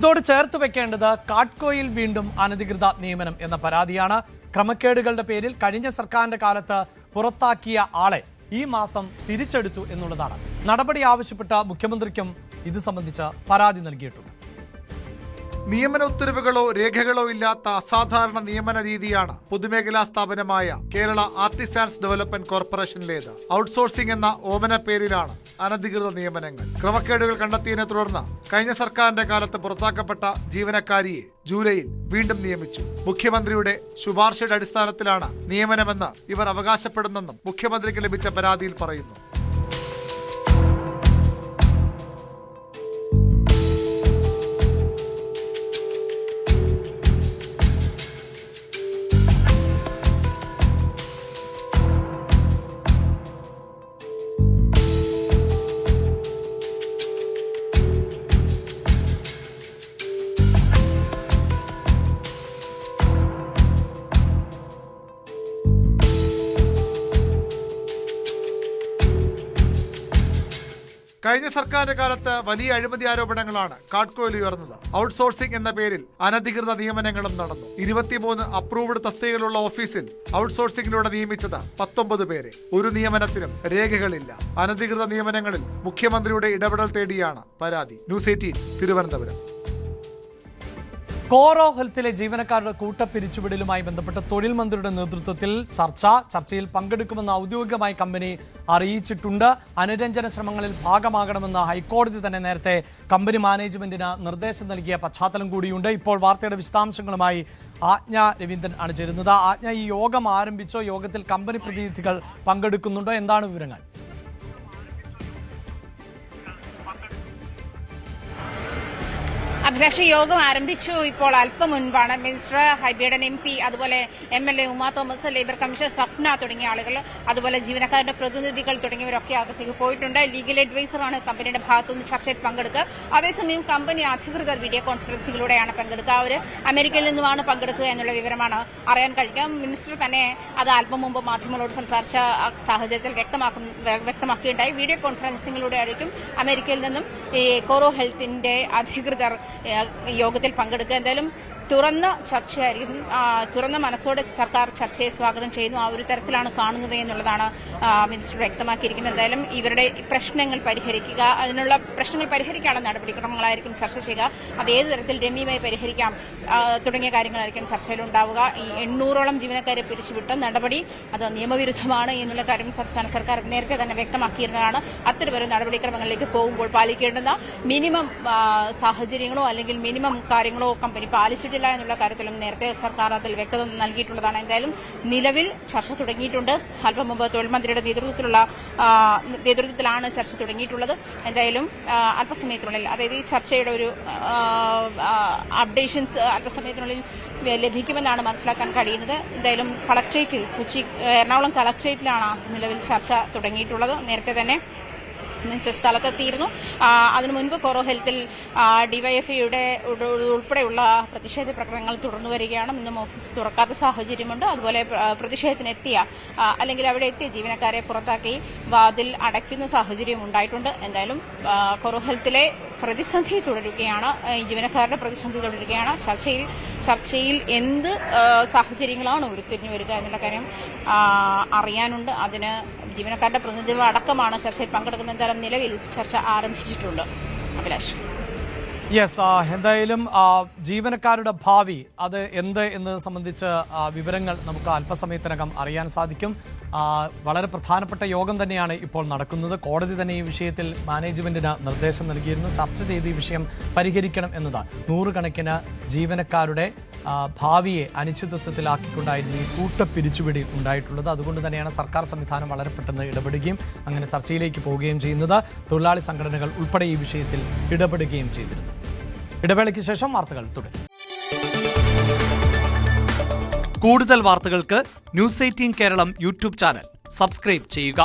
ഇതോട് ചേർത്ത് വെക്കേണ്ടത് കാട്ട്കോയിൽ വീണ്ടും അനധികൃത നിയമനം എന്ന പരാതിയാണ്. ക്രമക്കേടുകളുടെ പേരിൽ കഴിഞ്ഞ സർക്കാരിന്റെ കാലത്ത് പുറത്താക്കിയ ആളെ ഈ മാസം തിരിച്ചെടുത്തു എന്നുള്ളതാണ്. നടപടി ആവശ്യപ്പെട്ട മുഖ്യമന്ത്രിക്കും ഇത് സംബന്ധിച്ച് പരാതി നൽകിയിട്ടുണ്ട്. നിയമന ഉത്തരവുകളോ രേഖകളോ ഇല്ലാത്ത അസാധാരണ നിയമന രീതിയാണ് പൊതുമേഖലാ സ്ഥാപനമായ കേരള ആർട്ടിസാൻസ് ഡെവലപ്മെന്റ് കോർപ്പറേഷനിലേത്. ഔട്ട്സോഴ്സിംഗ് എന്ന ഓമന പേരിലാണ് അനധികൃത നിയമനങ്ങൾ. ക്രമക്കേടുകൾ കണ്ടെത്തിയതിനെ തുടർന്ന് കഴിഞ്ഞ സർക്കാരിന്റെ കാലത്ത് പുറത്താക്കപ്പെട്ട ജീവനക്കാരിയെ ജൂലൈയിൽ വീണ്ടും നിയമിച്ചു. മുഖ്യമന്ത്രിയുടെ ശുപാർശയുടെ അടിസ്ഥാനത്തിലാണ് നിയമനമെന്ന് ഇവർ അവകാശപ്പെടുന്നെന്നും മുഖ്യമന്ത്രിക്ക് ലഭിച്ച പരാതിയിൽ പറയുന്നു. കഴിഞ്ഞ സർക്കാരിന്റെ കാലത്ത് വലിയ അഴിമതി ആരോപണങ്ങളാണ് കാട്ട്കോയിൽ ഉയർന്നത്. ഔട്ട്സോഴ്സിംഗ് എന്ന പേരിൽ അനധികൃത നിയമനങ്ങളും നടന്നു. 23 അപ്രൂവ്ഡ് തസ്തികകളുള്ള ഓഫീസിൽ ഔട്ട്സോഴ്സിംഗിലൂടെ നിയമിച്ചത് 19 പേരെ. ഒരു നിയമനത്തിനും രേഖകളില്ല. അനധികൃത നിയമനങ്ങളിൽ മുഖ്യമന്ത്രിയുടെ ഇടപെടൽ തേടിയാണ് പരാതി. ന്യൂസ് 18 തിരുവനന്തപുരം. കോറോ ഹെൽത്തിലെ ജീവനക്കാരുടെ കൂട്ടപ്പിരിച്ചുവിടലുമായി ബന്ധപ്പെട്ട് തൊഴിൽ മന്ത്രിയുടെ നേതൃത്വത്തിൽ ചർച്ചയിൽ പങ്കെടുക്കുമെന്ന് ഔദ്യോഗികമായി കമ്പനി അറിയിച്ചിട്ടുണ്ട്. അനുരഞ്ജന ശ്രമങ്ങളിൽ ഭാഗമാകണമെന്ന് ഹൈക്കോടതി തന്നെ നേരത്തെ കമ്പനി മാനേജ്മെന്റിന് നിർദ്ദേശം നൽകിയ പശ്ചാത്തലം കൂടിയുണ്ട്. ഇപ്പോൾ വാർത്തയുടെ വിശദാംശങ്ങളുമായി ആജ്ഞ രവീന്ദ്രൻ ആണ് ചേരുന്നത്. ആജ്ഞ, ഈ യോഗം ആരംഭിച്ചോ? യോഗത്തിൽ കമ്പനി പ്രതിനിധികൾ പങ്കെടുക്കുന്നുണ്ടോ? എന്താണ് വിവരങ്ങൾ? അഭിലാഷ, യോഗം ആരംഭിച്ചു. ഇപ്പോൾ അല്പം മുൻപാണ് മിനിസ്റ്റർ ഹൈബിയുടെ MP, അതുപോലെ MLA Uma Thomas, labour commissioner Safna തുടങ്ങിയ ആളുകൾ, അതുപോലെ ജീവനക്കാരുടെ പ്രതിനിധികൾ തുടങ്ങിയവരൊക്കെ അകത്തേക്ക് പോയിട്ടുണ്ട്. ലീഗൽ അഡ്വൈസറാണ് കമ്പനിയുടെ ഭാഗത്തുനിന്ന് ചർച്ചയിൽ പങ്കെടുക്കുക. അതേസമയം കമ്പനി അധികൃതർ വീഡിയോ കോൺഫറൻസിലൂടെയാണ് പങ്കെടുക്കുക. അവർ അമേരിക്കയിൽ നിന്നുമാണ് പങ്കെടുക്കുക എന്നുള്ള വിവരമാണ് അറിയാൻ കഴിയുക. മിനിസ്റ്റർ തന്നെ അത് അല്പം മുമ്പ് മാധ്യമങ്ങളോട് സംസാരിച്ച സാഹചര്യത്തിൽ വ്യക്തമാക്കുകയുണ്ടായി. വീഡിയോ കോൺഫറൻസിംഗിലൂടെ ആയിരിക്കും അമേരിക്കയിൽ നിന്നും ഈ കോറോ ഹെൽത്തിന്റെ അധികൃതർ യോഗത്തിൽ പങ്കെടുക്കുക. എന്തായാലും തുറന്ന ചർച്ചയായിരിക്കും. തുറന്ന മനസ്സോടെ സർക്കാർ ചർച്ചയെ സ്വാഗതം ചെയ്യുന്നു. ആ ഒരു തരത്തിലാണ് കാണുന്നത് എന്നുള്ളതാണ് മിനിസ്റ്റർ വ്യക്തമാക്കിയിരിക്കുന്നത്. എന്തായാലും ഇവരുടെ പ്രശ്നങ്ങൾ പരിഹരിക്കുക, അതിനുള്ള പ്രശ്നങ്ങൾ പരിഹരിക്കാനുള്ള നടപടിക്രമങ്ങളായിരിക്കും ചർച്ച ചെയ്യുക. അത് ഏത് തരത്തിൽ രമ്യമായി പരിഹരിക്കാം തുടങ്ങിയ കാര്യങ്ങളായിരിക്കും ചർച്ചയിലുണ്ടാവുക. ഈ 800ഓളം ജീവനക്കാരെ പിരിച്ചുവിട്ട നടപടി അത് നിയമവിരുദ്ധമാണ് എന്നുള്ള കാര്യം സംസ്ഥാന സർക്കാർ നേരത്തെ തന്നെ വ്യക്തമാക്കിയിരുന്നതാണ്. അത്തരമൊരു നടപടിക്രമങ്ങളിലേക്ക് പോകുമ്പോൾ പാലിക്കേണ്ടുന്ന മിനിമം സാഹചര്യങ്ങളോ അല്ലെങ്കിൽ മിനിമം കാര്യങ്ങളോ കമ്പനി പാലിച്ചിട്ടില്ല എന്നുള്ള കാര്യത്തിലും നേരത്തെ സർക്കാർ അതിൽ വ്യക്തത നൽകിയിട്ടുള്ളതാണ്. എന്തായാലും നിലവിൽ ചർച്ച തുടങ്ങിയിട്ടുണ്ട്. അല്പം മുമ്പ് തൊഴിൽ മന്ത്രിയുടെ നേതൃത്വത്തിലാണ് ചർച്ച തുടങ്ങിയിട്ടുള്ളത്. എന്തായാലും അല്പസമയത്തിനുള്ളിൽ, അതായത് ഈ ചർച്ചയുടെ ഒരു അപ്ഡേഷൻസ് അല്പസമയത്തിനുള്ളിൽ ലഭിക്കുമെന്നാണ് മനസ്സിലാക്കാൻ കഴിയുന്നത്. എന്തായാലും എറണാകുളം കളക്ട്രേറ്റിലാണ് നിലവിൽ ചർച്ച തുടങ്ങിയിട്ടുള്ളത്. നേരത്തെ തന്നെ മിനിസ്റ്റർ സ്ഥലത്തെത്തിയിരുന്നു. അതിനു മുൻപ് കോറോ ഹെൽത്തിൽ ഡിവൈഎഫ്ഐയുടെ ഉൾപ്പെടെയുള്ള പ്രതിഷേധ പ്രകടനങ്ങൾ തുടർന്നു വരികയാണ്. ഇന്നും ഓഫീസ് തുറക്കാത്ത സാഹചര്യമുണ്ട്. അതുപോലെ പ്രതിഷേധത്തിനെത്തിയ അല്ലെങ്കിൽ അവിടെ എത്തിയ ജീവനക്കാരെ പുറത്താക്കി വാതിൽ അടയ്ക്കുന്ന സാഹചര്യം ഉണ്ടായിട്ടുണ്ട്. എന്തായാലും കോറോ ഹെൽത്തിലെ പ്രതിസന്ധി തുടരുകയാണ്. ജീവനക്കാരുടെ പ്രതിസന്ധി തുടരുകയാണ്. ചർച്ചയിൽ എന്ത് സാഹചര്യങ്ങളാണ് ഉരുത്തിരിഞ്ഞു വരിക എന്നുള്ള കാര്യം അറിയാനുണ്ട്. അതിന് ജീവനക്കാരുടെ പ്രതിനിധികൾ അടക്കമാണ് ചർച്ചയിൽ പങ്കെടുക്കുന്നത്. എന്തായാലും നിലവിൽ ചർച്ച ആരംഭിച്ചിട്ടുണ്ട്. അഭിലാഷ്. എന്തായാലും ജീവനക്കാരുടെ ഭാവി അത് എന്ത് എന്നത് സംബന്ധിച്ച് വിവരങ്ങൾ നമുക്ക് അല്പസമയത്തിനകം അറിയാൻ സാധിക്കും. വളരെ പ്രധാനപ്പെട്ട യോഗം തന്നെയാണ് ഇപ്പോൾ നടക്കുന്നത്. കോടതി തന്നെ ഈ വിഷയത്തിൽ മാനേജ്മെന്റിന് നിർദ്ദേശം നൽകിയിരുന്നു. ചർച്ച ചെയ്ത് ഈ വിഷയം പരിഹരിക്കണം എന്നത്. 100 കണക്കിന് ജീവനക്കാരുടെ ഭാവിയെ അനിശ്ചിതത്വത്തിലാക്കിക്കൊണ്ടായിരുന്നു ഈ കൂട്ടപ്പിരിച്ചുവിടി ഉണ്ടായിട്ടുള്ളത്. അതുകൊണ്ട് തന്നെയാണ് സർക്കാർ സംവിധാനം വളരെ പെട്ടെന്ന് ഇടപെടുകയും അങ്ങനെ ചർച്ചയിലേക്ക് പോവുകയും ചെയ്യുന്നത്. തൊഴിലാളി സംഘടനകൾ ഉൾപ്പെടെ ഈ വിഷയത്തിൽ ഇടപെടുകയും ചെയ്തിരുന്നു. ഇടവേളയ്ക്ക് ശേഷം വാർത്തകൾ തുടരും. കൂടുതൽ വാർത്തകൾക്ക് news 18 Keralam YouTube channel subscribe ചെയ്യുക.